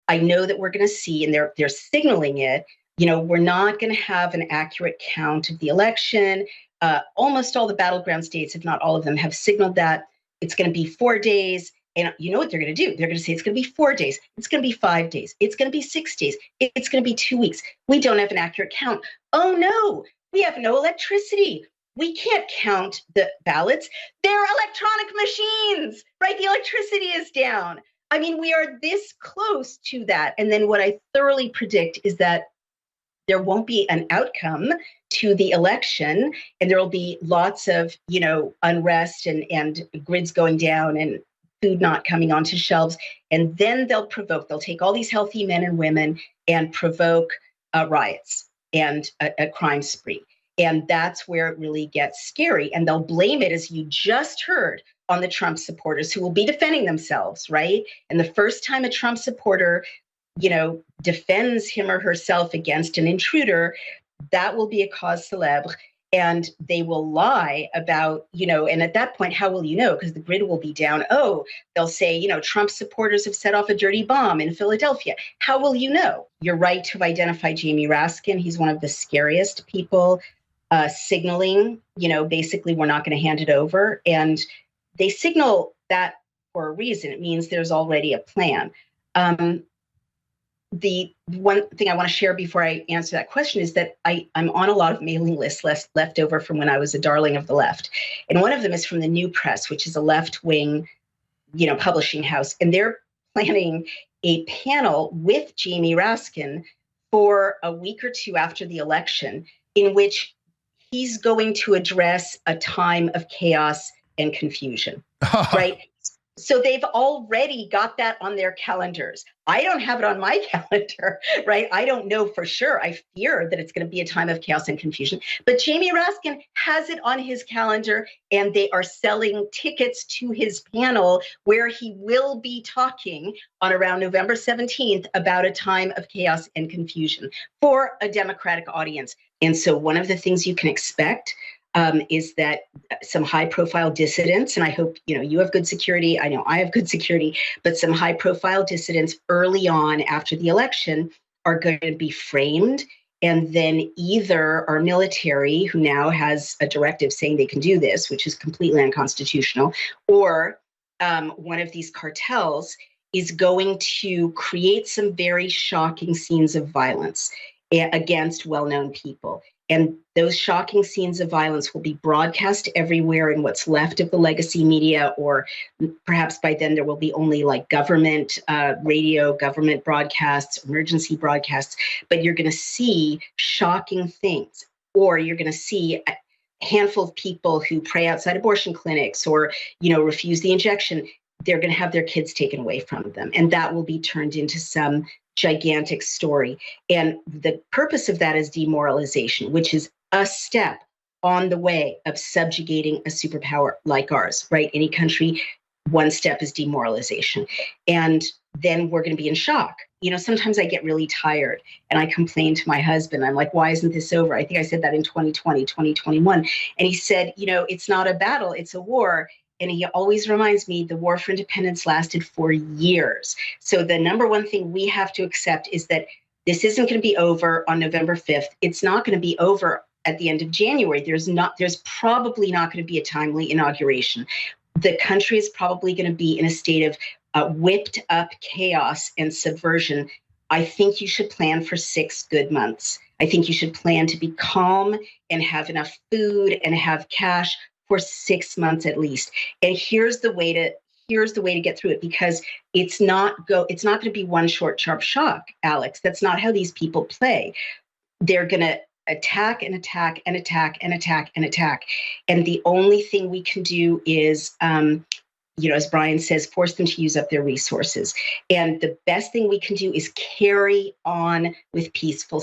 I know that we're going to see, and they're signaling it, we're not going to have an accurate count of the election. Almost all the battleground states, if not all of them, have signaled that it's going to be 4 days. And you know what they're going to do? They're going to say it's going to be 4 days. It's going to be 5 days. It's going to be 6 days. It's going to be 2 weeks. We don't have an accurate count. Oh, no, we have no electricity. We can't count the ballots. They're electronic machines, right? The electricity is down. I mean, we are this close to that. And then what I thoroughly predict is that there won't be an outcome to the election, and there will be lots of, unrest and grids going down and food not coming onto shelves. And then they'll take all these healthy men and women and provoke riots and a crime spree. And that's where it really gets scary. And they'll blame it, as you just heard, on the Trump supporters who will be defending themselves, right? And the first time a Trump supporter, defends him or herself against an intruder, that will be a cause célèbre. And they will lie about, and at that point, how will you know? Because the grid will be down. Oh, they'll say, Trump supporters have set off a dirty bomb in Philadelphia. How will you know? You're right to identify Jamie Raskin. He's one of the scariest people signaling, basically, we're not going to hand it over. And they signal that for a reason. It means there's already a plan. The one thing I want to share before I answer that question is that I'm on a lot of mailing lists left over from when I was a darling of the left. And one of them is from the New Press, which is a left-wing, publishing house. And they're planning a panel with Jamie Raskin for a week or two after the election, in which he's going to address a time of chaos and confusion, right? So they've already got that on their calendars. I don't have it on my calendar, right? I don't know for sure. I fear that it's going to be a time of chaos and confusion. But Jamie Raskin has it on his calendar, and they are selling tickets to his panel where he will be talking on around November 17th about a time of chaos and confusion for a Democratic audience. And so one of the things you can expect is that some high-profile dissidents, and I hope you have good security, I know I have good security, but some high-profile dissidents early on after the election are going to be framed, and then either our military, who now has a directive saying they can do this, which is completely unconstitutional, or one of these cartels is going to create some very shocking scenes of violence against well-known people. And those shocking scenes of violence will be broadcast everywhere in what's left of the legacy media, or perhaps by then there will be only like government radio, government broadcasts, emergency broadcasts. But you're going to see shocking things, or you're going to see a handful of people who pray outside abortion clinics or, refuse the injection. They're going to have their kids taken away from them. And that will be turned into some gigantic story. And the purpose of that is demoralization, which is a step on the way of subjugating a superpower like ours, right? Any country, one step is demoralization. And then we're going to be in shock. Sometimes I get really tired and I complain to my husband. I'm like, why isn't this over? I think I said that in 2020, 2021. And he said, it's not a battle, it's a war. And he always reminds me the war for independence lasted for years. So the number one thing we have to accept is that this isn't going to be over on November 5th. It's not going to be over at the end of January. There's probably not going to be a timely inauguration. The country is probably going to be in a state of whipped up chaos and subversion. I think you should plan for 6 good months. I think you should plan to be calm and have enough food and have cash for 6 months at least. And here's the way to get through it, because it's not going to be one short, sharp shock, Alex. That's not how these people play. They're going to attack and attack and attack and attack and attack. And the only thing we can do is, as Brian says, force them to use up their resources. And the best thing we can do is carry on with peaceful